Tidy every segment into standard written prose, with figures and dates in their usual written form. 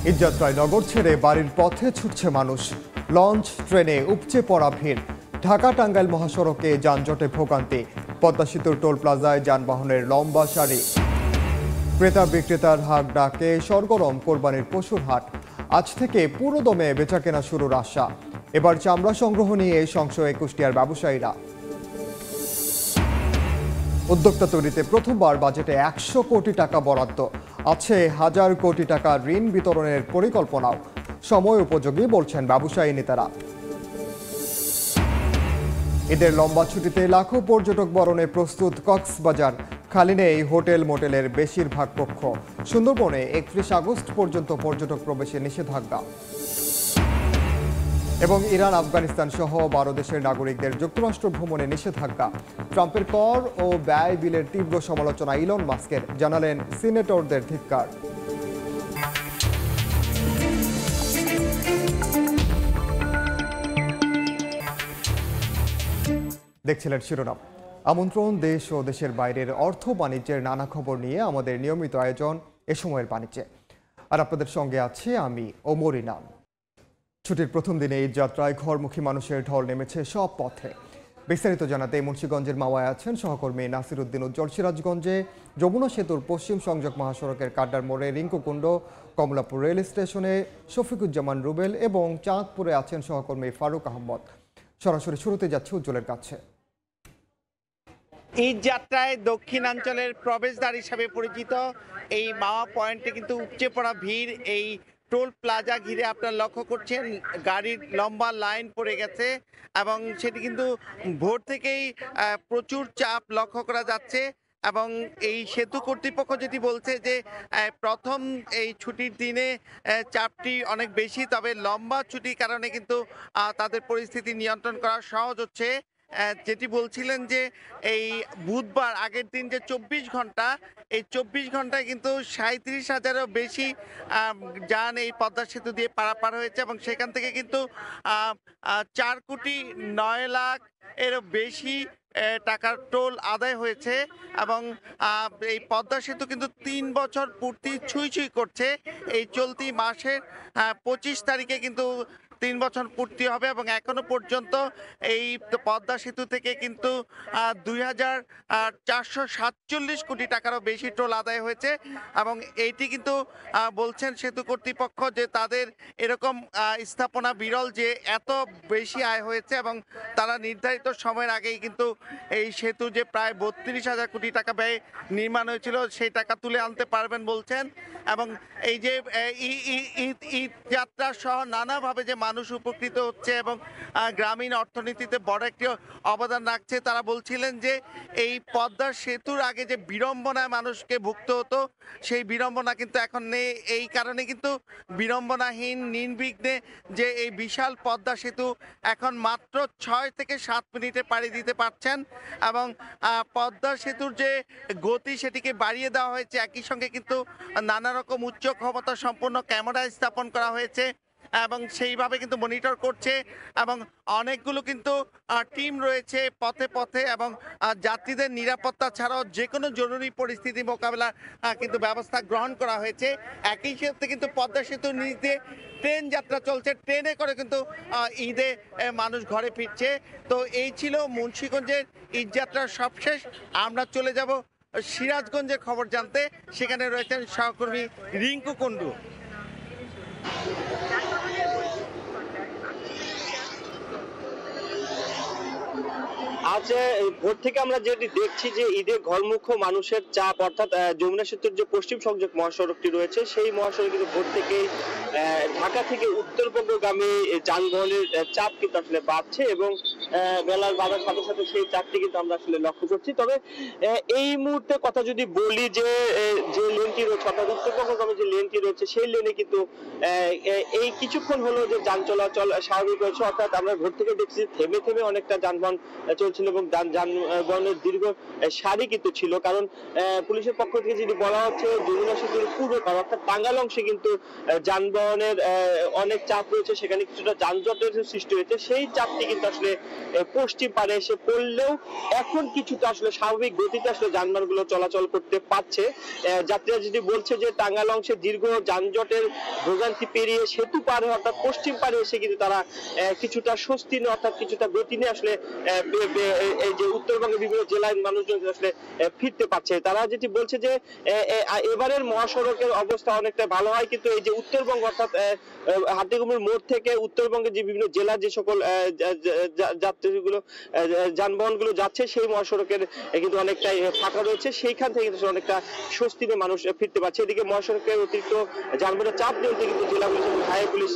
ঈদযাত্রায় নগর ছেড়ে বাড়ির পথে ছুটছে মানুষ। লঞ্চ, ট্রেনে উপচে পড়া ভিড়। ঢাকা টাঙ্গাইল মহাসড়কে যানজটে ভোগান্তি। পদ্মা সেতুর টোল প্লাজায় যানবাহনের লম্বা সারি। ক্রেতা বিক্রেতার হাক ডাকে সরগরম কোরবানির পশুর হাট। আজ থেকে পুরোদমে বেচাকেনা শুরুর আশা। এবার চামড়া সংগ্রহ নিয়ে সংশয়ে কুষ্টিয়ার ব্যবসায়ীরা। উদ্যোক্তা তৈরিতে প্রথমবার বাজেটে 100 কোটি টাকা বরাদ্দ। আছে 1000 কোটি টাকা ঋণ বিতরণের পরিকল্পনাও। সময় উপযোগী বলছেন ব্যবসায়ী নেতারা। ঈদের লম্বা ছুটিতে লাখো পর্যটক বরণে প্রস্তুত কক্সবাজার। খালি নেই হোটেল মোটেলের বেশিরভাগ কক্ষ। সুন্দরবনে 31 আগস্ট পর্যন্ত পর্যটক প্রবেশে নিষেধাজ্ঞা। এবং ইরান, আফগানিস্তান সহ 12 দেশের নাগরিকদের যুক্তরাষ্ট্র ভ্রমণে নিষেধাজ্ঞা। ট্রাম্পের কর ও ব্যয় বিলের তীব্র সমালোচনা ইলন মাস্কের, জানালেন সিনেটরদের ধিক্কার। দেখছিলেন শিরোনাম। আমন্ত্রণ দেশ ও দেশের বাইরের অর্থ বাণিজ্যের নানা খবর নিয়ে আমাদের নিয়মিত আয়োজন এ সময়ের বাণিজ্যে। আর আপনাদের সঙ্গে আছে আমি ওমর ইনাম। ছুটির প্রথম দিনে এই যাত্রায় ঘরমুখী মানুষের ঢল নেমেছে সব পথে। বিস্তারিত জানাতে মুন্সিগঞ্জের মাওয়ায় আছেন সহকর্মী নাসির উদ্দিন উজ্জ্বল। সিরাজগঞ্জে যমুনা সেতুর পশ্চিম সংযোগ মহাসড়কের কাড্ডার মোড়ে রিঙ্কুকুণ্ড, কমলাপুর রেল স্টেশনে শফিকুজ্জামান রুবেল এবং চাঁদপুরে আছেন সহকর্মী ফারুক আহমদ। সরাসরি শুরুতে যাচ্ছে উজ্জ্বলের কাছে। ঈদ যাত্রায় দক্ষিণাঞ্চলের প্রবেশদ্বার হিসাবে পরিচিত এই মাওয়া পয়েন্টে কিন্তু উপচে পড়া ভিড়। এই টোল প্লাজা ঘিরে আপনারা লক্ষ্য করছেন গাড়ির লম্বা লাইন পড়ে গেছে এবং সেটি কিন্তু ভোর থেকেই প্রচুর চাপ লক্ষ্য করা যাচ্ছে। এবং এই সেতু কর্তৃপক্ষ যেটি বলছে যে প্রথম এই ছুটির দিনে চাপটি অনেক বেশি, তবে লম্বা ছুটির কারণে কিন্তু তাদের পরিস্থিতি নিয়ন্ত্রণ করা সহজ হচ্ছে। যেটি বলছিলেন যে এই বুধবার আগের দিন যে 24 ঘন্টা, এই 24 ঘন্টায় কিন্তু 37,000-এরও বেশি যান এই পদ্মা সেতু দিয়ে পারাপার হয়েছে এবং সেখান থেকে কিন্তু 4,09,00,000 এরও বেশি টাকার টোল আদায় হয়েছে। এবং এই পদ্মা সেতু কিন্তু 3 বছর পূর্তি ছুঁই করছে। এই চলতি মাসের 25 তারিখে কিন্তু 3 বছর পূর্তি হবে এবং এখনো পর্যন্ত এই পদ্মা সেতু থেকে কিন্তু 2,447 কোটি টাকারও বেশি টোল আদায় হয়েছে। এবং এইটি কিন্তু বলছেন সেতু কর্তৃপক্ষ যে তাদের এরকম স্থাপনা বিরল যে এত বেশি আয় হয়েছে এবং তারা নির্ধারিত সময়ের আগেই কিন্তু এই সেতু যে প্রায় 32,000 কোটি টাকা ব্যয় নির্মাণ হয়েছিল সেই টাকা তুলে আনতে পারবেন বলছেন। এবং এই যে ঈদ যাত্রা সহ নানাভাবে যে মানুষ উপকৃত হচ্ছে এবং গ্রামীণ অর্থনীতিতে বড় একটি অবদান রাখছে, তারা বলছিলেন যে এই পদ্মা সেতুর আগে যে বিড়ম্বনায় মানুষকে ভুগতে হতো সেই বিড়ম্বনা কিন্তু এখন নেই। এই কারণে কিন্তু বিড়ম্বনাহীন নির্বিঘ্নে যে এই বিশাল পদ্মা সেতু এখন মাত্র 6 থেকে 7 মিনিটে পাড়ি দিতে পারছেন। এবং পদ্মা সেতুর যে গতি সেটিকে বাড়িয়ে দেওয়া হয়েছে, একই সঙ্গে কিন্তু নানা রকম উচ্চ ক্ষমতা সম্পন্ন ক্যামেরা স্থাপন করা হয়েছে এবং সেইভাবে কিন্তু মনিটর করছে। এবং অনেকগুলো কিন্তু টিম রয়েছে পথে পথে এবং যাত্রীদের নিরাপত্তা ছাড়াও যে কোনো জরুরি পরিস্থিতি মোকাবেলার কিন্তু ব্যবস্থা গ্রহণ করা হয়েছে। একই সাথে কিন্তু পদ্মা সেতুর নিচ দিয়ে ট্রেন যাত্রা চলছে, ট্রেনে করে কিন্তু ঈদে মানুষ ঘরে ফিরছে। তো এই ছিল মুন্সিগঞ্জের ঈদ যাত্রার সবশেষ। আমরা চলে যাব সিরাজগঞ্জের খবর জানতে, সেখানে রয়েছেন সহকর্মী রিঙ্কু কুণ্ডু। আজ ভোর থেকে আমরা যেটি দেখছি যে ঈদে ঘরমুখ মানুষের চাপ, অর্থাৎ যমুনা সেতুর যে পশ্চিম সংযোগ মহাসড়কটি রয়েছে সেই মহাসড়কে কিন্তু ভোর থেকে ঢাকা থেকে উত্তরবঙ্গগামী যানবাহনের চাপ কিন্তু আসলে বাড়ছে এবং বেলার বাড়ার সাথে সাথে সেই চাপটি কিন্তু আমরা আসলে লক্ষ্য করছি। তবে এই মুহূর্তে কথা যদি বলি যে লেনটি রয়েছে, অর্থাৎ উত্তরবঙ্গগামী যে লেনটি রয়েছে সেই লেনে কিন্তু এই কিছুক্ষণ হলো যে যান চলাচল স্বাভাবিক রয়েছে। অর্থাৎ আমরা ভোর থেকে দেখছি থেমে থেমে অনেকটা যানবাহন চলছে। ছিল এবং যানবাহনের দীর্ঘ সারি কিন্তু ছিল। কারণ পুলিশের পক্ষ থেকে যদি বলা হচ্ছে যমুনা সেতুর পূর্ব পার অর্থাৎ টাঙ্গাইল অংশে কিন্তু যানবাহনের অনেক চাপ রয়েছে, সেখানে কিছুটা যানজটের সৃষ্টি হয়েছে। সেই চাপটি কিন্তু আসলে পশ্চিম পারে এসে পড়লেও এখন কিছুটা আসলে স্বাভাবিক গতিতে আসলে যানবাহনগুলো চলাচল করতে পারছে। যাত্রীরা যদি বলছে যে টাঙ্গাইল অংশে দীর্ঘ যানজটের ভোগান্তি পেরিয়ে সেতু পার হয়ে অর্থাৎ পশ্চিম পারে এসে কিন্তু তারা কিছুটা স্বস্তি নিয়ে অর্থাৎ কিছুটা গতি নিয়ে আসলে এই যে উত্তরবঙ্গের বিভিন্ন জেলার মানুষজন আসলে ফিরতে পারছে। তারা যেটি বলছে যে এবারের মহাসড়কের অবস্থা অনেকটা ভালো হয়, কিন্তু এই যে উত্তরবঙ্গ অর্থাৎ হাতিগুমুর মোড় থেকে উত্তরবঙ্গের যে বিভিন্ন জেলার যে সকল যাত্রীগুলো যানবাহনগুলো যাচ্ছে সেই মহাসড়কের কিন্তু অনেকটাই ফাঁকা রয়েছে, সেইখান থেকে কিন্তু অনেকটা স্বস্তি নিয়ে মানুষ ফিরতে পারছে। এদিকে মহাসড়কের অতিরিক্ত যানবাহনের চাপ নিয়ন্ত্রণে কিন্তু জেলা পুলিশ এবং হাইওয়ে পুলিশ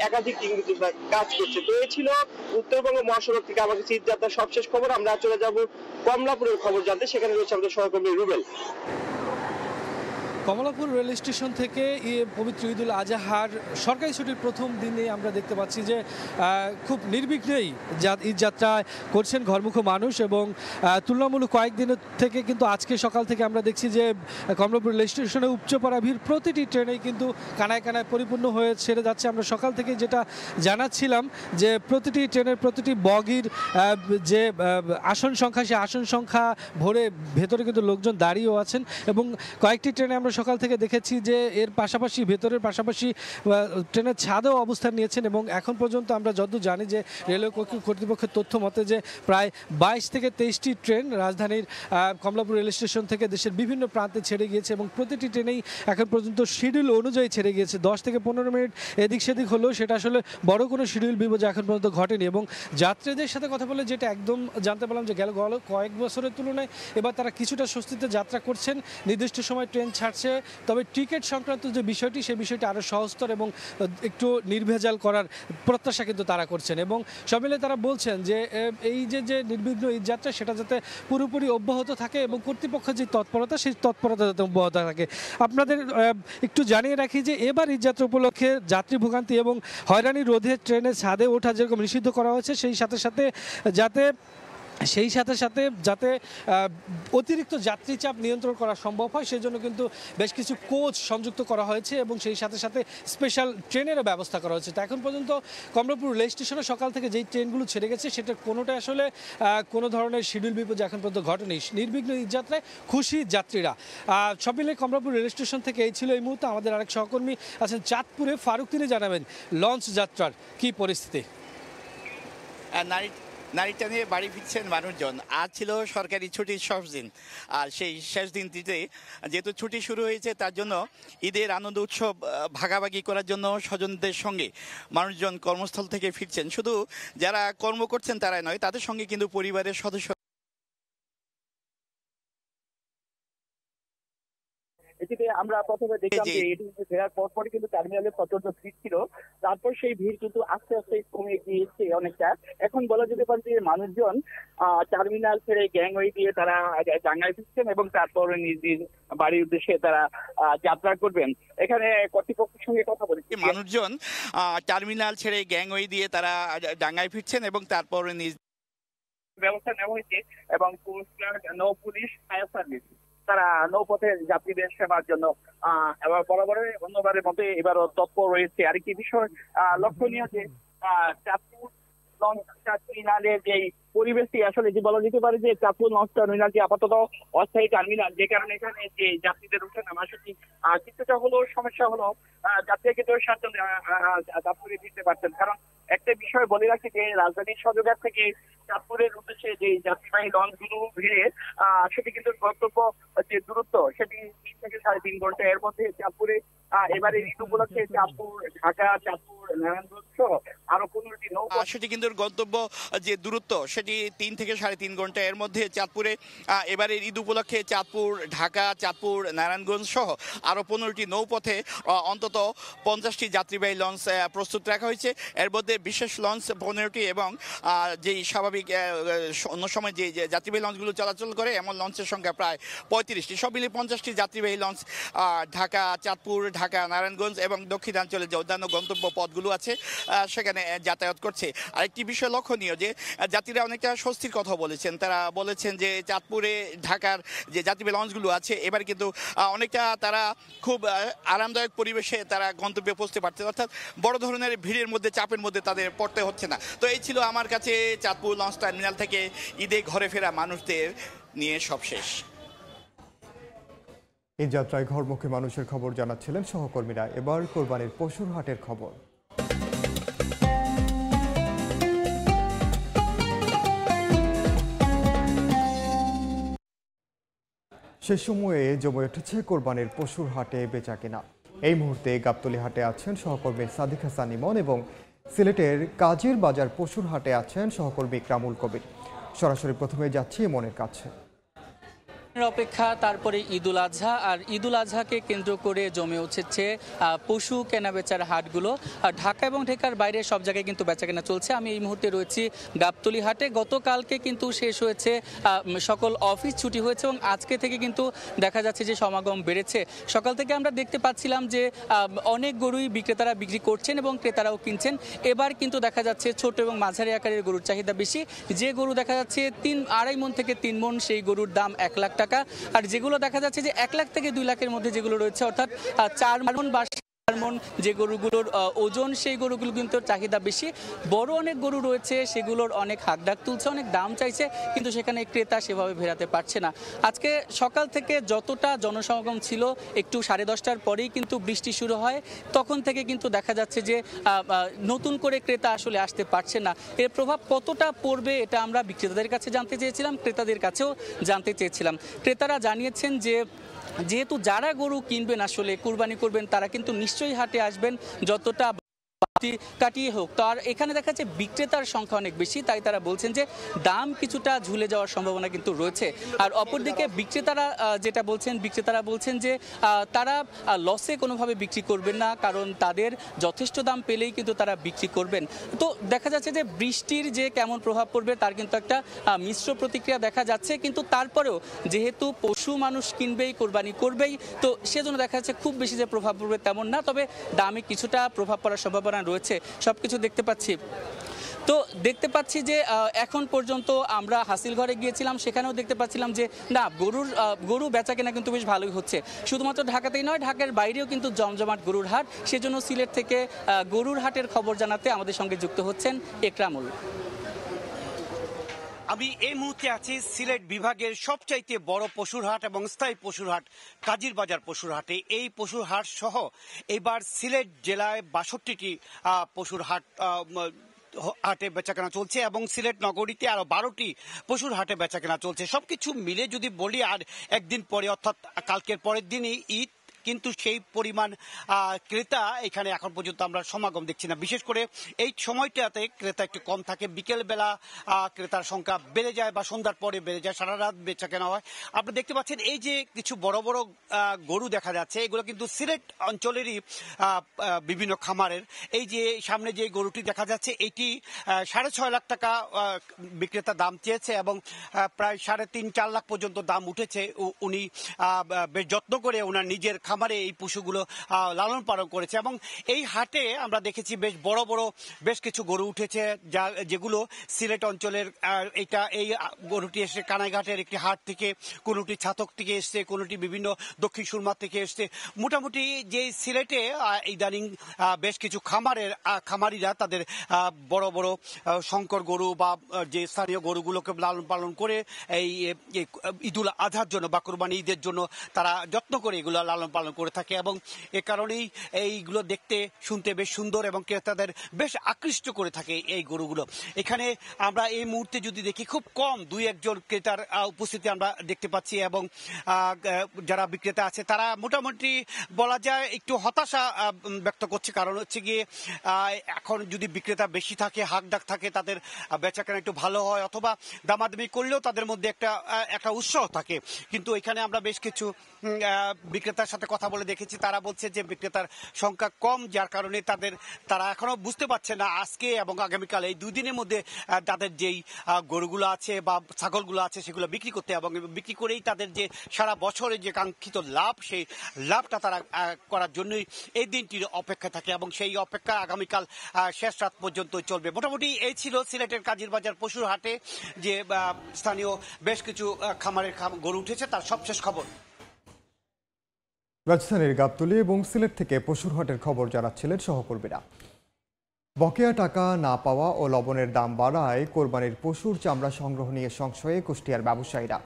একাধিক টিম কিন্তু কাজ করছে। তো এই ছিল উত্তরবঙ্গ মহাসড়ক থেকে আমার কাছে ঈদ যাত্রার সবশেষ খবর। আমরা চলে যাব কমলাপুরের খবর জানতে, সেখানে রয়েছে আমাদের সহকর্মী রুবেল। কমলাপুর রেল স্টেশন থেকে পবিত্র ঈদুল আজহার সরকারি ছুটির প্রথম দিনে আমরা দেখতে পাচ্ছি যে খুব নির্বিঘ্নেই ঈদ যাত্রা করছেন ঘরমুখো মানুষ, এবং তুলনামূলক কয়েকদিনের থেকে কিন্তু আজকে সকাল থেকে আমরা দেখছি যে কমলাপুর রেল স্টেশনে উপচে পড়া ভিড় প্রতিটি ট্রেনেই কিন্তু কানায় কানায় পরিপূর্ণ হয়ে ছেড়ে যাচ্ছে। আমরা সকাল থেকে যেটা জানাচ্ছিলাম যে প্রতিটি ট্রেনের প্রতিটি বগির যে আসন সংখ্যা, সে আসন সংখ্যা ভরে ভেতরে কিন্তু লোকজন দাঁড়িয়েও আছেন, এবং কয়েকটি ট্রেনে আমরা সকাল থেকে দেখেছি যে এর পাশাপাশি ভেতরের পাশাপাশি ট্রেনের ছাদেও অবস্থান নিয়েছেন। এবং এখন পর্যন্ত আমরা যতদূর জানি যে রেলওয়ে কর্তৃপক্ষের তথ্য মতে যে প্রায় 22 থেকে 23টি ট্রেন রাজধানীর কমলাপুর রেল স্টেশন থেকে দেশের বিভিন্ন প্রান্তে ছেড়ে গিয়েছে, এবং প্রতিটি ট্রেনেই এখন পর্যন্ত শিডিউল অনুযায়ী ছেড়ে গিয়েছে। 10 থেকে 15 মিনিট এদিক সেদিক হলেও সেটা আসলে বড় কোনো শিডিউল বিপর্যয় এখন পর্যন্ত ঘটেনি। এবং যাত্রীদের সাথে কথা বলে যেটা একদম জানতে পারলাম যে গেল কয়েক বছরের তুলনায় এবার তারা কিছুটা স্বস্তিতে যাত্রা করছেন, নির্দিষ্ট সময় ট্রেন ছাড়ছে, তবে টিকিট সংক্রান্ত যে বিষয়টি সেই বিষয়টি আরও সহজতর এবং একটু নির্ভেজাল করার প্রত্যাশা কিন্তু তারা করছেন। এবং সব মিলে তারা বলছেন যে এই যে নির্বিঘ্ন ঈদ যাত্রা সেটা যাতে পুরোপুরি অব্যাহত থাকে এবং কর্তৃপক্ষের যে তৎপরতা সেই তৎপরতা যাতে অব্যাহত থাকে। আপনাদের একটু জানিয়ে রাখি যে এবার ঈদ যাত্রা উপলক্ষে যাত্রী ভোগান্তি এবং হয়রানি রোধে ট্রেনের ছাদে ওঠা যেরকম নিষিদ্ধ করা হয়েছে, সেই সাথে যাতে অতিরিক্ত যাত্রী চাপ নিয়ন্ত্রণ করা সম্ভব হয় সেজন্য কিন্তু বেশ কিছু কোচ সংযুক্ত করা হয়েছে, এবং সেই সাথে স্পেশাল ট্রেনেরও ব্যবস্থা করা হয়েছে। তো এখন পর্যন্ত কমলাপুর রেল স্টেশনে সকাল থেকে যেই ট্রেনগুলো ছেড়ে গেছে সেটার কোনোটাই আসলে কোনো ধরনের শিডিউল বিপর্যয় এখন পর্যন্ত ঘটেনি। নির্বিঘ্ন ঈদ যাত্রায় খুশি যাত্রীরা। সব মিলে কমলাপুর রেল স্টেশন থেকে এই ছিল এই মুহূর্তে। আমাদের আরেক সহকর্মী আছেন চাঁদপুরে, ফারুক, তিনি জানাবেন লঞ্চ যাত্রার কী পরিস্থিতি। নারীটা নিয়ে বাড়ি ফিরছেন মানুষজন। আজ ছিল সরকারি ছুটির শেষ দিন, আর সেই শেষ দিনটিতে যেহেতু ছুটি শুরু হয়েছে তার জন্য ঈদের আনন্দ উৎসব ভাগাভাগি করার জন্য স্বজনদের সঙ্গে মানুষজন কর্মস্থল থেকে ফিরছেন। শুধু যারা কর্ম করছেন তারাই নয়, তাদের সঙ্গে কিন্তু পরিবারের সদস্য। এটিতে আমরা প্রথমে দেখলাম যে এটি ফেরার পরপরই কিন্তু টার্মিনালে প্রচন্ড ভিড় ছিল, তারপর সেই ভিড় কিন্তু আস্তে আস্তে কমে গিয়েছে অনেকটা। এখন বলা যেতে পারে যে মানুষজন টার্মিনাল ছেড়ে গ্যাংওয়ে দিয়ে তারা টাঙ্গাইল ফিরছেন এবং তারপর নিজ নিজ বাড়ির উদ্দেশ্যে তারা যাত্রা করবেন। এখানে কর্তৃপক্ষের সঙ্গে কথা বলেছি, মানুষজন টার্মিনাল ছেড়ে গ্যাংওয়ে দিয়ে তারা ডাঙ্গায় ফিরছেন এবং তারপর নিজ ব্যবস্থা নেওয়া হয়েছে, এবং কোস্টগার্ড, নৌ পুলিশ, ফায়ার সার্ভিস তারা নৌপথে যাত্রীদের সেবার জন্য এবার বরাবরের অন্যবারের মধ্যে এবারও তৎপর রয়েছে। আরেকটি বিষয় লক্ষণীয় যে চাঁদপুর লঞ্চ টার্মিনালের যে পরিবেশটি আসলে যে বলা যেতে পারে যে চাঁদপুর লঞ্চ টার্মিনালটি আপাতত অস্থায়ী টার্মিনাল, যে কারণে এখানে যে যাত্রীদের উঠে নামা সেটি কিছুটা হলো সমস্যা হলো যাত্রীকে তো চাঁদপুরে ফিরতে পারছেন। কারণ একটা বিষয় বলে রাখি যে রাজধানীর সদরঘাট থেকে চাঁদপুরের উদ্দেশ্যে যে যাত্রীবাহী লঞ্চগুলো ভিড়ে সেটি কিন্তু গন্তব্য যে দূরত্ব সেটি 3 থেকে 3.5 ঘন্টা। এর মধ্যে চাঁদপুরে এবারে ঈদ উপলক্ষে চাঁদপুর, ঢাকা, চাঁদপুর, নারায়ণগঞ্জ সহ আরো 15টি নৌকা, সেটি কিন্তু গন্তব্য যে দূরত্ব সেটি 3 থেকে 3.5 ঘন্টা। এর মধ্যে চাঁদপুরে এবারের ঈদ উপলক্ষে চাঁদপুর, ঢাকা, চাঁদপুর, নারায়ণগঞ্জ সহ আরো 15টি নৌপথে অন্তত 50টি যাত্রীবাহী লঞ্চ প্রস্তুত রাখা হয়েছে। এর মধ্যে মধ্যে বিশেষ লঞ্চ 15টি এবং যেই স্বাভাবিক অন্য সময় যে যাত্রীবাহী লঞ্চগুলো চলাচল করে এমন লঞ্চের সংখ্যা প্রায় 35টি। সব মিলিয়ে 50টি যাত্রীবাহী লঞ্চ ঢাকা, চাঁদপুর, ঢাকা, নারায়ণগঞ্জ এবং দক্ষিণাঞ্চলের যে অন্যান্য গন্তব্য পথগুলো আছে সেখানে যাতায়াত করছে। আরেকটি বিষয় লক্ষণীয় যে যাত্রীরা অনেকটা স্বস্তির কথা বলেছেন। তারা বলেছেন যে চাঁদপুরে ঢাকার যে যাত্রীবাহী লঞ্চগুলো আছে এবার কিন্তু অনেকটা তারা খুব আরামদায়ক পরিবেশে তারা গন্তব্যে পৌঁছতে পারছে, অর্থাৎ বড় ধরনের ভিড়ের মধ্যে, চাপের মধ্যে তাদের পড়তে হচ্ছে না। তো এই ছিল আমার কাছে চাঁদপুর লঞ্চ টার্মিনাল থেকে ঈদে ঘরে ফেরা মানুষদের নিয়ে সব শেষ। এই যাত্রায় ঘরমুখী মানুষের খবর জানাচ্ছিলেন সহকর্মীরা। এবার কোরবানির পশুর হাটের খবর। সে সময়ে জমে উঠেছে কোরবানির পশুর হাটে বেচাকেনা। এই মুহূর্তে গাবতলী হাটে আছেন সহকর্মী সাদিক হাসান ইমন এবং সিলেটের কাজীর বাজার পশুর হাটে আছেন সহকর্মী ইকরামুল কবির। সরাসরি প্রথমে যাচ্ছি ইমনের কাছে। অপেক্ষা তারপরে ঈদুল আজহা, আর ঈদুল আজহাকে কেন্দ্র করে জমে উঠেছে পশু কেনাবেচার হাটগুলো। ঢাকা এবং ঢাকার বাইরে সব জায়গায় কিন্তু বেচাকেনা চলছে। আমি এই মুহূর্তে রয়েছি গাবতলী হাটে। গতকালকে কিন্তু শেষ হয়েছে, সকল অফিস ছুটি হয়েছে এবং আজকে থেকে কিন্তু দেখা যাচ্ছে যে সমাগম বেড়েছে। সকাল থেকে আমরা দেখতে পাচ্ছিলাম যে অনেক গরুই বিক্রেতারা বিক্রি করছেন এবং ক্রেতারাও কিনছেন। এবার কিন্তু দেখা যাচ্ছে ছোট এবং মাঝারি আকারের গরুর চাহিদা বেশি। যে গরু দেখা যাচ্ছে 2.5 মণ থেকে 3 মণ, সেই গরুর দাম 1 লাখ টাকা। আর যেগুলো দেখা যাচ্ছে যে 1 লাখ থেকে 2 লাখের মধ্যে যেগুলো রয়েছে, অর্থাৎ 4 মণ বা মণ যে গরুগুলোর ওজন, সেই গরুগুলো কিন্তু চাহিদা বেশি। বড় অনেক গরু রয়েছে, সেগুলোর অনেক হাকডাক তুলছে, অনেক দাম চাইছে, কিন্তু সেখানে ক্রেতা সেভাবে ভেরাতে পারছে না। আজকে সকাল থেকে যতটা জনসমাগম ছিল, একটু 10:30টার পরেই কিন্তু বৃষ্টি শুরু হয়। তখন থেকে কিন্তু দেখা যাচ্ছে যে নতুন করে ক্রেতা আসলে আসতে পারছে না। এর প্রভাব কতটা পড়বে এটা আমরা বিক্রেতাদের কাছে জানতে চেয়েছিলাম, ক্রেতাদের কাছেও জানতে চেয়েছিলাম। ক্রেতারা জানিয়েছেন যে যেহেতু যারা গরু কিনবেন, আসলে কুরবানি করবেন, তারা কিন্তু নিশ্চয়ই হাটে আসবেন, যতটা কাটিয়ে হোক। তো আর এখানে দেখা যাচ্ছে বিক্রেতার সংখ্যা অনেক বেশি, তাই তারা বলছেন যে দাম কিছুটা ঝুলে যাওয়ার সম্ভাবনা কিন্তু রয়েছে। আর অপরদিকে বিক্রেতারা যেটা বলছেন, বিক্রেতারা বলছেন যে তারা লসে কোনোভাবে বিক্রি করবেন না, কারণ তাদের যথেষ্ট দাম পেলেই কিন্তু তারা বিক্রি করবেন। তো দেখা যাচ্ছে যে বৃষ্টির যে কেমন প্রভাব পড়বে তার কিন্তু একটা মিশ্র প্রতিক্রিয়া দেখা যাচ্ছে, কিন্তু তারপরেও যেহেতু পশু মানুষ কিনবেই, কোরবানি করবেই, তো সেজন্য দেখা যাচ্ছে খুব বেশি যে প্রভাব পড়বে তেমন না, তবে দামে কিছুটা প্রভাব পড়ার সম্ভাবনা রয়েছে। সবকিছু দেখতে পাচ্ছি যে এখন পর্যন্ত আমরা হাসিল ঘরে গিয়েছিলাম, সেখানেও দেখতে পাচ্ছিলাম যে না, গরু বেচা কেনা কিন্তু বেশ ভালোই হচ্ছে। শুধুমাত্র ঢাকাতেই নয়, ঢাকার বাইরেও কিন্তু জমজমাট গরুর হাট। সেজন্য সিলেট থেকে গরুর হাটের খবর জানাতে আমাদের সঙ্গে যুক্ত হচ্ছেন ইকরামুল। আমি এই মুহূর্তে আছি সিলেট বিভাগের সবচাইতে বড় পশুর হাট এবং স্থায়ী পশুর হাট কাজীর বাজার পশুর হাটে। এই পশুর হাট সহ এবার সিলেট জেলায় 62টি পশুর হাটে বেচাকেনা চলছে এবং সিলেট নগরীতে আরো 12টি পশুর হাটে বেচাকেনা চলছে। সবকিছু মিলে যদি বলি, আর একদিন পরে অর্থাৎ কালকের পরের দিনই ঈদ, কিন্তু সেই পরিমাণ ক্রেতা এখানে এখন পর্যন্ত আমরা সমাগম দেখছি না। বিশেষ করে এই সময়টাতে ক্রেতা একটু কম থাকে। বিকেলবেলা ক্রেতার সংখ্যা বেড়ে যায় বা সন্ধ্যার পরে বেড়ে যায়, সারা রাত বেচা কেনা হয়। আপনারা দেখতে পাচ্ছেন এই যে কিছু বড় বড় গরু দেখা যাচ্ছে, এগুলো কিন্তু সিলেট অঞ্চলেরই বিভিন্ন খামারের। এই যে সামনে যে গরুটি দেখা যাচ্ছে, এটি 6.5 লাখ টাকা বিক্রেতা দাম চেয়েছে এবং প্রায় 3.5-4 লাখ পর্যন্ত দাম উঠেছে। উনি বেশ যত্ন করে ওনার নিজের খামারে এই পশুগুলো লালন পালন করেছে এবং এই হাটে আমরা দেখেছি বেশ বড় বড় বেশ কিছু গরু উঠেছে, যেগুলো সিলেট অঞ্চলের। এই গরুটি এসে কানাইঘাটের একটি হাট থেকে, কোনোটি ছাতক থেকে এসছে, কোনোটি বিভিন্ন দক্ষিণ সুরমা থেকে এসছে। মোটামুটি যে সিলেটে ইদানিং বেশ কিছু খামারিরা তাদের বড় বড় শঙ্কর গরু বা যে স্থানীয় গরুগুলোকে লালন পালন করে এই ঈদুল আজহার জন্য বা কোরবানি ঈদের জন্য তারা যত্ন করে এগুলো লালন পালন করে থাকে এবং এ কারণেই এইগুলো দেখতে শুনতে বেশ সুন্দর এবং ক্রেতাদের বেশ আকৃষ্ট করে থাকে এই গরুগুলো। এখানে আমরা এই মুহূর্তে যদি দেখি, খুব কম 2-1 ক্রেতার উপস্থিতি আমরা দেখতে পাচ্ছি এবং যারা বিক্রেতা আছে তারা মোটামুটি বলা যায় একটু হতাশা ব্যক্ত করছে। কারণ হচ্ছে গিয়ে এখন যদি বিক্রেতা বেশি থাকে, হাকডাক থাকে, তাদের বেচাকেনা একটু ভালো হয়, অথবা দামাদামি করলেও তাদের মধ্যে একটা উৎসাহ থাকে। কিন্তু এখানে আমরা বেশ কিছু বিক্রেতার সাথে কথা বলে দেখেছি, তারা বলছে যে বিক্রেতার সংখ্যা কম, যার কারণে তারা এখনো বুঝতে পারছে না আজকে এবং আগামীকাল এই 2 দিনের মধ্যে তাদের যেই গরুগুলো আছে বা ছাগলগুলো আছে সেগুলো বিক্রি করতে, এবং বিক্রি করেই তাদের যে সারা বছরে যে কাঙ্ক্ষিত লাভ, সেই লাভটা তারা করার জন্যই এই দিনটির অপেক্ষা থাকে, এবং সেই অপেক্ষা আগামীকাল শেষ রাত পর্যন্ত চলবে। মোটামুটি এই ছিল সিলেটের কাজীর বাজার পশুর হাটে যে স্থানীয় বেশ কিছু খামারের গরু উঠেছে তার সবশেষ খবর। রাজধানীর গাবতলী এবং সিলেট থেকে পশুর হাটের খবর জানাচ্ছিলেন সহকর্মীরা। বকেয়া টাকা না পাওয়া ও লবণের দাম বাড়ায় কোরবানির পশুর চামড়া সংগ্রহ নিয়ে সংশয়ে কুষ্টিয়ার ব্যবসায়ীরা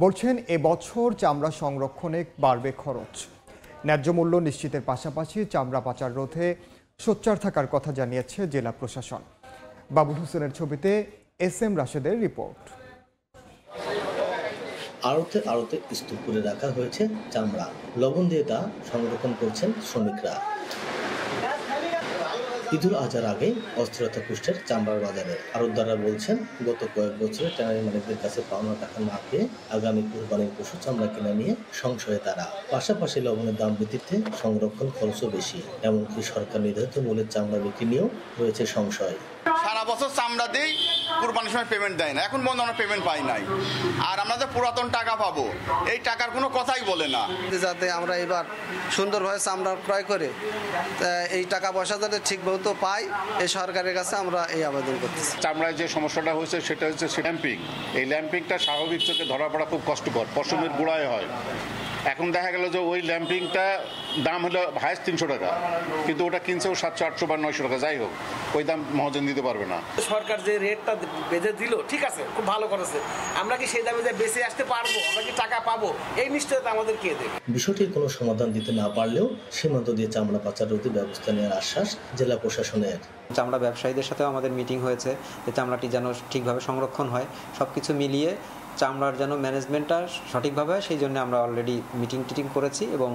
বলছেন, এবছর চামড়া সংরক্ষণে বাড়বে খরচ। ন্যায্য মূল্য নিশ্চিতের পাশাপাশি চামড়া পাচার রোধে সোচ্চার থাকার কথা জানিয়েছে জেলা প্রশাসন। বাবুল হোসেনের ছবিতে SM রাশেদের রিপোর্ট। আড়তে আড়তে স্তূপ করে রাখা হয়েছে চামড়া, লবণ দিয়ে তা সংরক্ষণ করছেন শ্রমিকরা। ঈদুল আজহার আগে অস্থিরতা কুষ্টিয়ার চামড়ার বাজারে। আড়তদাররা বলছেন, গত কয়েক বছরে ট্যানারি মালিকদের কাছে পাওনা টাকা না পেয়ে আগামী কুরবানির পশু চামড়া কিনে নিয়ে সংশয়ে তারা। পাশাপাশি লবণের দাম বৃদ্ধিতে সংরক্ষণ খরচও বেশি, এমনকি সরকার নির্ধারিত মূল্যের চামড়া বিক্রি নিয়েও রয়েছে সংশয়। সারা বছর চামড়া দিই, কুরবানির সময় পেমেন্ট দেয় না, এখন পর্যন্ত আমরা পেমেন্ট পাই নাই। আর আমরা যে পুরাতন টাকা পাবো, এই টাকার কোনো কথাই বলে না। যাতে আমরা এবার সুন্দরভাবে চামড়া ক্রয় করে এই টাকা পয়সা যাতে ঠিক মতো পাই, এই সরকারের কাছে আমরা এই আবেদন করতেছি। চামড়ায় যে সমস্যাটা হয়েছে সেটা হচ্ছে ল্যাম্পিং। এই ল্যাম্পিংটা স্বাভাবিক চোখে ধরা পড়া খুব কষ্টকর, পশমের গোড়ায় হয়। এখন দেখা গেল যে ওই ল্যাম্পিংটা দাম হলো হাইস্ট 300 টাকা, কিন্তু ওটা কিনছেও 700, 800 বা 900 টাকা। যাই হোক, ওই দাম মহাজন দিতে পারবে না। সরকার যে রেটটা বেঁধে দিল, ঠিক আছে, খুব ভালো করেছে। আমরা কি সেই দামে বেঁচে আসতে পারবো? আমরা কি টাকা পাবো? এই নিশ্চয়তা আমাদের কে দেবে? বিষয়টির কোনো সমাধান দিতে না পারলেও সীমান্ত দিয়ে চামড়া পাচার রোধে ব্যবস্থা নেওয়ার আশ্বাস জেলা প্রশাসনের। চামড়া ব্যবসায়ীদের সাথেও আমাদের মিটিং হয়েছে, যে চামড়াটি যেন ঠিকভাবে সংরক্ষণ হয়, সবকিছু মিলিয়ে চামড়ার যেন ম্যানেজমেন্টটা সঠিকভাবে হয়, সেই জন্য আমরা অলরেডি মিটিং করেছি এবং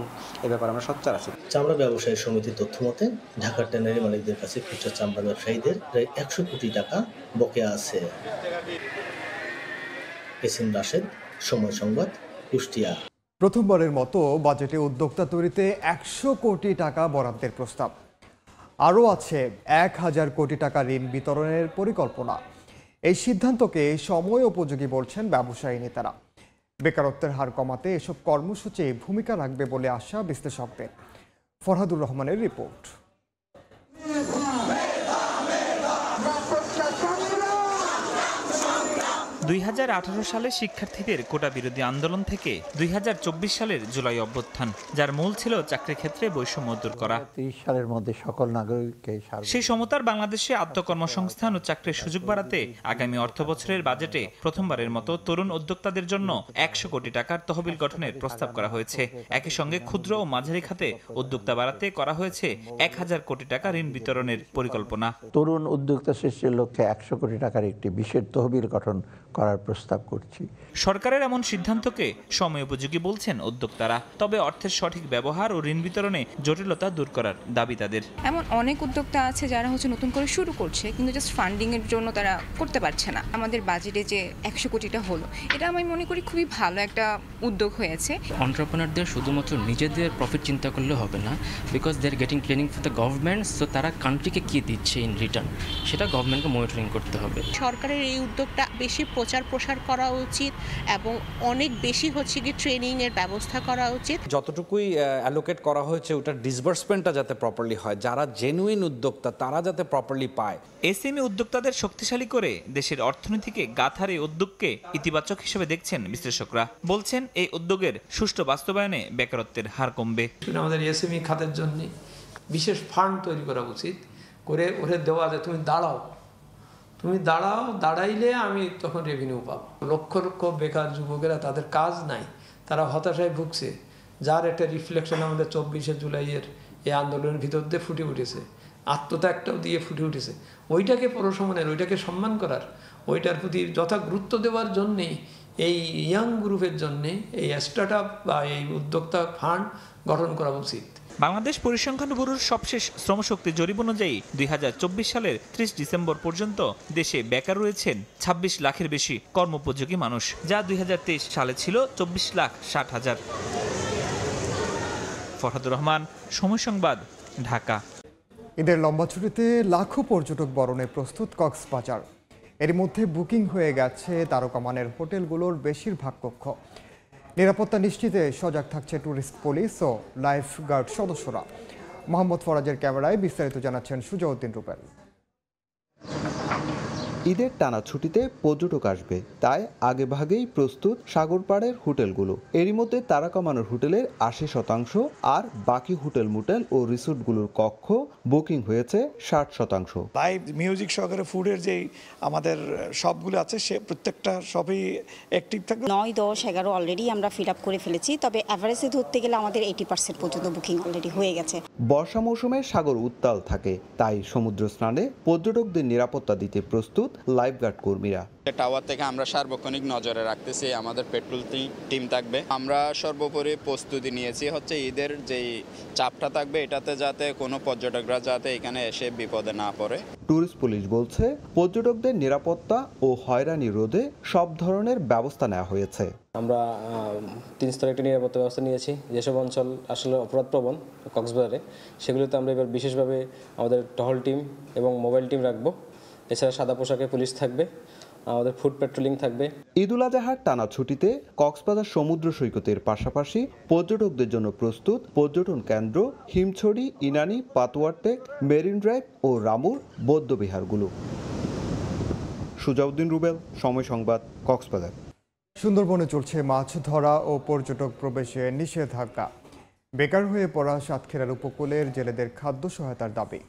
এ ব্যাপারে আমরা সোচ্চার আছি। চামড়া ব্যবসায়ী সমিতির তথ্য মতে ঢাকার ট্যানারি মালিকদের কাছে খুচরা চামড়া ব্যবসায়ীদের প্রায় 100 কোটি টাকা বকেয়া আছে। SM রাশেদ, সময় সংবাদ, কুষ্টিয়া। প্রথমবারের মতো বাজেটে উদ্যোক্তা তৈরিতে 100 কোটি টাকা বরাদ্দের প্রস্তাব। আরও আছে 1000 কোটি টাকা ঋণ বিতরণের পরিকল্পনা। এই সিদ্ধান্তকে সময় উপযোগী বলছেন ব্যবসায়ী নেতারা। বেকারত্বের হার কমাতে এসব কর্মসূচি ভূমিকা রাখবে বলে আশা বিশ্লেষকদের। ফরহাদুর রহমানের রিপোর্ট। 2018 সালে শিক্ষার্থীদের কোটা বিরোধী আন্দোলন থেকে 2024 সালের জুলাই অভ্যুত্থান, যার মূল ছিল চাকরি ক্ষেত্রে বৈষম্য দূর করা। 30 সালের মধ্যে সকল নাগরিককে সেই সমতার বাংলাদেশে আত্মকর্মসংস্থান ও চাকরির সুযোগ বাড়াতে আগামী অর্থবছরের বাজেটে প্রথমবারের মতো তরুণ উদ্যোক্তাদের জন্য 100 কোটি টাকার তহবিল গঠনের প্রস্তাব করা হয়েছে। একই সঙ্গে ক্ষুদ্র ও মাঝারি খাতে উদ্যোক্তা বাড়াতে করা হয়েছে 1000 কোটি টাকা ঋণ বিতরণের পরিকল্পনা। তরুণ উদ্যোক্তা সৃষ্টির লক্ষ্যে 100 কোটি টাকার একটি বিশেষ তহবিল গঠন করার প্রস্তাব করছি। সরকারের এমন সিদ্ধান্তকে সময় উপযোগী বলছেন উদ্যোক্তারা। তবে অর্থের সঠিক ব্যবহার ও ঋণ বিতরণে জটিলতা দূর করার দাবি তাদের। এমন অনেক উদ্যোক্তা আছে যারা নতুন করে শুরু করছে, কিন্তু জাস্ট ফান্ডিং এর জন্য তারা করতে পারছে না। আমাদের বাজেটে যে 100 কোটিটা হলো, এটা আমি মনে করি খুবই ভালো একটা উদ্যোগ হয়েছে। এন্টারপ্রেনারদের শুধুমাত্র নিজেদের প্রফিট চিন্তা করলে হবে না, because they are getting training for the government, so তারা কান্ট্রিকে কি দিচ্ছে ইন রিটার্ন, সেটা গভর্নমেন্টকে মনিটরিং করতে হবে। সরকারের এই উদ্যোগটা বেশি প্রচার প্রসার করা উচিত এবং অনেক বেশি কি ট্রেনিং এর ব্যবস্থা করা উচিত। যতটুকুই অ্যালোকেট করা হয়েছে ওটার ডিসবার্সমেন্টটা যাতে প্রপারলি হয়, যারা জেনুইন উদ্যোক্তা তারা যাতে প্রপারলি পায়। এসএমই উদ্যোক্তাদের শক্তিশালী করে দেশের অর্থনীতিকে গাঁথার এই উদ্যোগকে ইতিবাচক হিসেবে দেখছেন বিশ্লেষকরা। বলছেন এই উদ্যোগের সুষ্ঠু বাস্তবায়নে বেকারত্বের হার কমবে। আমাদের এসএমই খাতের জন্য বিশেষ ফান্ড তৈরি করা উচিত, করে ওরে দেওয়া যায় তুমি দাঁড়াইলে আমি তখন রেভিনিউ পাবো। লক্ষ লক্ষ বেকার যুবকেরা, তাদের কাজ নাই, তারা হতাশায় ভুগছে, যার একটা রিফ্লেকশন আমাদের 24শে জুলাইয়ের এই আন্দোলনের ভিতর দিয়ে ফুটে উঠেছে, আত্মত্যাগটাও দিয়ে ফুটে উঠেছে। ওইটাকে প্রশমনের, ওইটাকে সম্মান করার, ওইটার প্রতি যথা গুরুত্ব দেওয়ার জন্যেই এই ইয়াং গ্রুপের জন্যে এই স্টার্ট আপ বা এই উদ্যোক্তা ফান্ড গঠন করা উচিত। বাংলাদেশ পরিসংখ্যান ব্যুরোর সবশেষ শ্রমশক্তি জরিপ অনুযায়ী 2024 সালের 30 ডিসেম্বর পর্যন্ত দেশে বেকার রয়েছেন 26 লাখের বেশি কর্মোপযোগী মানুষ, যা 2023 সালে ছিল 24,60,000। ফরহাদুর রহমান, সময় সংবাদ, ঢাকা। ঈদের লম্বা ছুটিতে লাখো পর্যটক বরণে প্রস্তুত কক্সবাজার। এর মধ্যে বুকিং হয়ে গেছে তারকামানের হোটেলগুলোর বেশিরভাগ কক্ষ। নিরাপত্তা নিশ্চিতে সজাগ থাকছে ট্যুরিস্ট পুলিশ ও লাইফ গার্ড সদস্যরা। মোহাম্মদ ফরাজের ক্যামেরায় বিস্তারিত জানাচ্ছেন সুজাউদ্দিন রুবেল। ঈদের টানা ছুটিতে পর্যটক আসবে, তাই আগেভাগেই প্রস্তুত সাগরপাড়ের হোটেলগুলো। এরই মধ্যে তারকামানের হোটেলের ৮০% আর বাকি হোটেল মোটেল ও রিসোর্টগুলোর কক্ষ বুকিং হয়েছে ৬০%। লাইভ মিউজিক সহকারে ফুডের যেই আমাদের শপগুলো আছে সে প্রত্যেকটা সবই অ্যাক্টিভ থাকবে। ৯, ১০, ১১ অলরেডি আমরা ফিল আপ করে ফেলেছি, তবে অ্যাভারেজে ধরতে গেলে আমাদের 80% পর্যন্ত বুকিং অলরেডি হয়ে গেছে। বর্ষা মৌসুমে সাগর উত্তাল থাকে, তাই সমুদ্র স্নানে পর্যটকদের নিরাপত্তা দিতে প্রস্তুত লাইফগার্ড কর্মীরা। টাওয়ার থেকে আমরা সার্বক্ষণিক নজরে রাখতেছি, আমাদের পেট্রোল টিম থাকবে। আমরা সর্বোপরি প্রস্তুতি নিয়েছি হচ্ছে ঈদের যেই চাপটা থাকবে এটাতে যাতে কোনো পর্যটকরা যাতে এখানে এসে বিপদে না পড়ে। ট্যুরিস্ট পুলিশ বলছে পর্যটকদের নিরাপত্তা ও হয়রানি রোধে সব ধরনের ব্যবস্থা নেওয়া হয়েছে। আমরা 3 স্তরের একটা নিরাপত্তা ব্যবস্থা নিয়েছি। যেসব অঞ্চল আসলে অপরাধপ্রবণ কক্সবাজারে, সেগুলোতে আমরা এবার বিশেষভাবে আমাদের টহল টিম এবং মোবাইল টিম রাখবো। এছাড়া সাদা পোশাকে পুলিশ থাকবে, আমাদের ফুড পেট্রোলিং থাকবে। ঈদুল আজহার টানা ছুটিতে কক্সবাজার সমুদ্র সৈকতের পাশাপাশি পর্যটকদের জন্য প্রস্তুত পর্যটন কেন্দ্র হিমছড়ি, ইনানি, পাতুয়ারটেক, মেরিন ড্রাইভ ও রামুর বৌদ্ধবিহারগুলো। সুজাউদ্দিন রুবেল, সময় সংবাদ, কক্সবাজার। সুন্দরবনে চলছে মাছ ধরা ও পর্যটক প্রবেশে নিষেধাজ্ঞা। বেকার হয়ে পড়া সাতক্ষীরার উপকূলের জেলেদের খাদ্য সহায়তার দাবি।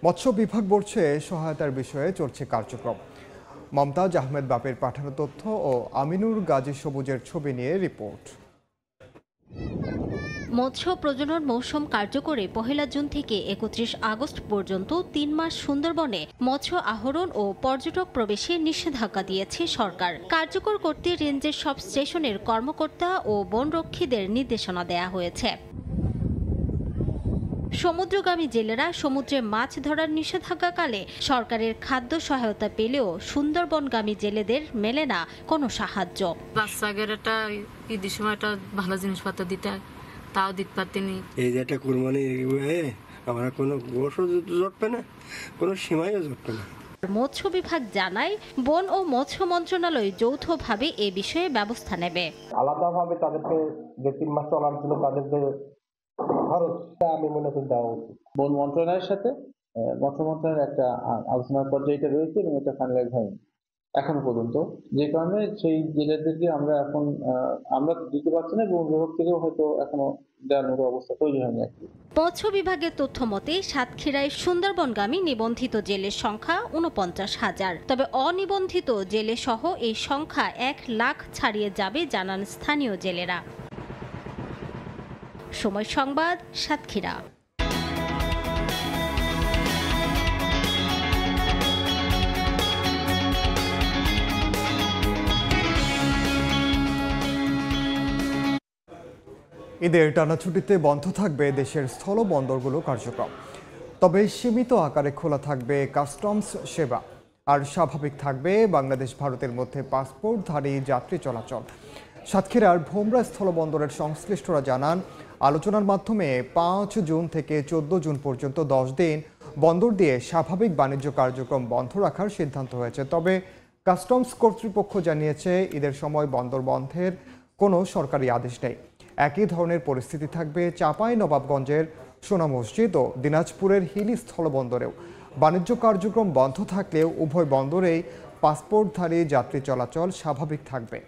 মৎস্য বিভাগ বলছে সহায়তার বিষয়ে চলছে কার্যক্রম। মমতাজ আহমেদ বাপের পাঠানো তথ্য ও আমিনুর গাজী সবুজের ছবি নিয়ে রিপোর্ট। মৎস্য প্রজনন মৌসুম কার্যকরে ১ জুন থেকে ৩১ আগস্ট পর্যন্ত ৩ মাস সুন্দরবনে মৎস্য আহরণ ও পর্যটক প্রবেশে নিষেধাজ্ঞা দিয়েছে সরকার। কার্যকর করতে রেঞ্জের সব স্টেশনের কর্মকর্তা ও বনরক্ষীদের নির্দেশনা দেয়া হয়েছে। সমুদ্রগামী জেলেরা সমুদ্রে মাছ ধরার নিষেধাজ্ঞাকালে সরকারের খাদ্য সহায়তা পেলেও সুন্দরবনগামী জেলেদের মেলে না কোনো সাহায্য। বাচ্চাদের একটা ঈদের সময় একটা ভালো জিনিসপত্র দিতে তাও দিতে পারতেনি। এই যে একটা কুরবানি আমরা কোনো গোশও জটবে না, কোনো সীমায়ও জটবে না। মৎস্য বিভাগ জানায় বন ও মৎস্য মন্ত্রণালয় যৌথভাবে এ বিষয়ে ব্যবস্থা নেবে। আলাদাভাবে তাদেরকে যে 3 মাস চলার জন্য তাদের যে খরচটা আমি মনে করি দেওয়া উচিত। বন মন্ত্রণালয়ের সাথে মৎস্য মন্ত্রণালয়ের একটা আলোচনার পর্যায়ে এটা রয়েছে এবং এটা ফাইনালাইজ হয়নি এখনো পর্যন্ত, যে কারণে সেই জেলেদেরকে আমরা দিতে পারছি না এবং বিভাগ থেকেও হয়তো এখনো দেওয়ার মতো অবস্থা তৈরি হয়নি। মৎস্য বিভাগের তথ্য মতে সাতক্ষীরায় সুন্দরবনগামী নিবন্ধিত জেলের সংখ্যা ৪৯,০০০, তবে অনিবন্ধিত জেলে সহ এই সংখ্যা ১ লাখ ছাড়িয়ে যাবে জানান স্থানীয় জেলেরা। সময় সংবাদ, সাতক্ষীরা। ঈদের টানা ছুটিতে বন্ধ থাকবে দেশের স্থলবন্দরগুলো কার্যক্রম, তবে সীমিত আকারে খোলা থাকবে কাস্টমস সেবা আর স্বাভাবিক থাকবে বাংলাদেশ ভারতের মধ্যে পাসপোর্টধারী যাত্রী চলাচল। সাতক্ষীরার ভোমরা স্থলবন্দরের সংশ্লিষ্টরা জানান, আলোচনার মাধ্যমে ৫ জুন থেকে ১৪ জুন পর্যন্ত ১০ দিন বন্দর দিয়ে স্বাভাবিক বাণিজ্য কার্যক্রম বন্ধ রাখার সিদ্ধান্ত হয়েছে। তবে কাস্টমস কর্তৃপক্ষ জানিয়েছে ঈদের সময় বন্দর বন্ধের কোনো সরকারি আদেশ নেই। একই ধরনের পরিস্থিতি থাকবে চাঁপাইনবাবগঞ্জের সোনা মসজিদ ও দিনাজপুরের হিলি স্থলবন্দরেও। বাণিজ্য কার্যক্রম বন্ধ থাকলেও উভয় বন্দরেই পাসপোর্টধারী যাত্রী চলাচল স্বাভাবিক থাকবে।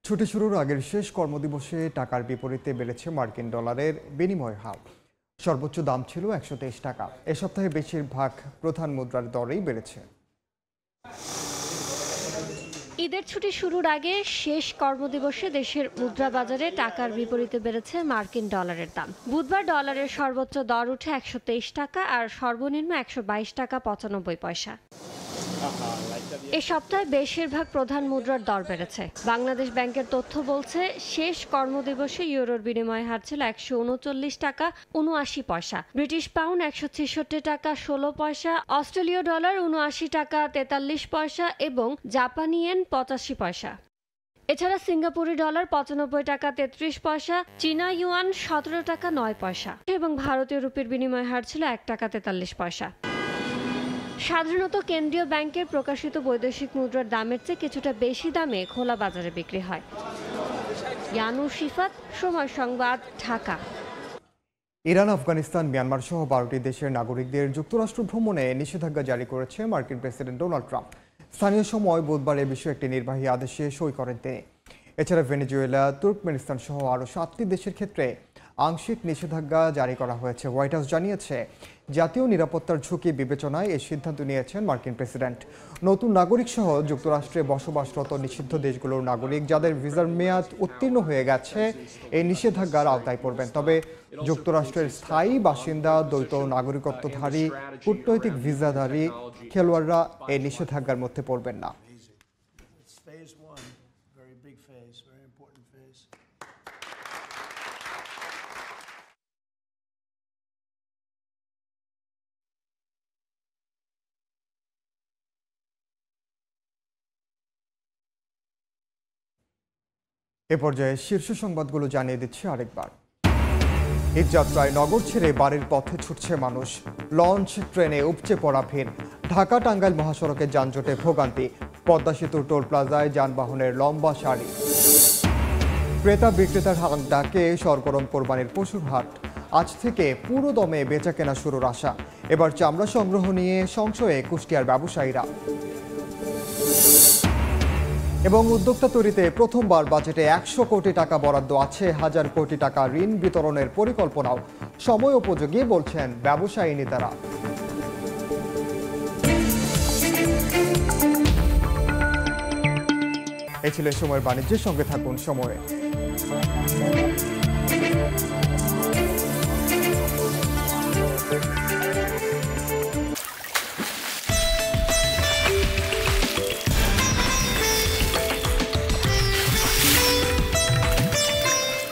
ছুটি শুরুর আগের শেষ কর্মদিবসে টাকার বিপরীতে বেড়েছে মার্কিন ডলারের বিনিময় হার। সর্বোচ্চ দাম ছিল ১২৩ টাকা। এ সপ্তাহে বেশিরভাগ প্রধান মুদ্রার দরেই বেড়েছে। ঈদের ছুটি শুরুর আগে শেষ কর্মদিবসে দেশের মুদ্রা বাজারে টাকার বিপরীতে বেড়েছে মার্কিন ডলারের দাম। বুধবার ডলারের সর্বোচ্চ দর উঠে ১২৩ টাকা আর সর্বনিম্ন ১২২ টাকা ৯৫ পয়সা। এ সপ্তাহে বেশিরভাগ প্রধান মুদ্রার দর বেড়েছে। বাংলাদেশ ব্যাংকের তথ্য বলছে শেষ কর্মদিবসে ইউরোর বিনিময় হার ছিল 139 টাকা 79 পয়সা, ব্রিটিশ পাউন্ড 166 টাকা 16 পয়সা, অস্ট্রেলীয় ডলার 79 টাকা 43 পয়সা এবং জাপানি ইয়েন 85 পয়সা। এছাড়া সিঙ্গাপুরি ডলার 95 টাকা 33 পয়সা, চীনা ইউয়ান 17 টাকা 9 পয়সা এবং ভারতীয় রুপির বিনিময় হার ছিল 1 টাকা 43 পয়সা। সাধারণত কেন্দ্রীয় ব্যাংকের প্রকাশিত বৈদেশিক মুদ্রার দামের চেয়ে কিছুটা বেশি দামে খোলা বাজারে বিক্রি হয়। ইয়ানুর শিফাত, সময় সংবাদ, ঢাকা। ইরান, আফগানিস্তান, মিয়ানমার সহ 12টি দেশের নাগরিকদের যুক্তরাষ্ট্র ভ্রমণে নিষেধাজ্ঞা জারি করেছে মার্কিন প্রেসিডেন্ট ডোনাল্ড ট্রাম্প। স্থানীয় সময় বুধবার এ বিষয়ে একটি নির্বাহী আদেশে সই করেন তিনি। এছাড়া ভেনেজুয়েলা, তুর্কমেনিস্তান সহ আরও 7টি দেশের ক্ষেত্রে আংশিক নিষেধাজ্ঞা জারি করা হয়েছে। হোয়াইট হাউস জানিয়েছে, জাতীয় নিরাপত্তার ঝুঁকি বিবেচনায় এই সিদ্ধান্ত নিয়েছেন মার্কিন প্রেসিডেন্ট। নতুন নাগরিক সহ যুক্তরাষ্ট্রে বসবাসরত নিষিদ্ধ দেশগুলোর নাগরিক যাদের ভিসার মেয়াদ উত্তীর্ণ হয়ে গেছে এই নিষেধাজ্ঞার আওতায় পড়বেন। তবে যুক্তরাষ্ট্রের স্থায়ী বাসিন্দা, দ্বৈত নাগরিকত্বধারী, কূটনৈতিক ভিসাধারী খেলোয়াড়রা এই নিষেধাজ্ঞার মধ্যে পড়বেন না। এ পর্যায়ে শীর্ষ সংবাদগুলো জানিয়ে দিচ্ছি আরেকবার। ঈদযাত্রায় নগর ছেড়ে বাড়ির পথে ছুটছে মানুষ। লঞ্চ, ট্রেনে উপচে পড়া ভিড়। ঢাকা টাঙ্গাইল মহাসড়কে যানজটে ভোগান্তি। পদ্মা সেতুর টোল প্লাজায় যানবাহনের লম্বা সারি। ক্রেতা বিক্রেতার হাত ডাকে সরগরম কোরবানির পশুর হাট। আজ থেকে পুরো দমে বেচা কেনা শুরুর আশা। এবার চামড়া সংগ্রহ নিয়ে সংশয়ে কুষ্টিয়ার ব্যবসায়ীরা। এবং উদ্যোক্তা তৈরিতে প্রথমবার বাজেটে 100 কোটি টাকা বরাদ্দ আছে। 1000 কোটি টাকা ঋণ বিতরণের পরিকল্পনাও সময় উপযোগী বলছেন ব্যবসায়ী নেতারা। এই ছিল সময়ের বাণিজ্যের সঙ্গে থাকুন সময়ে।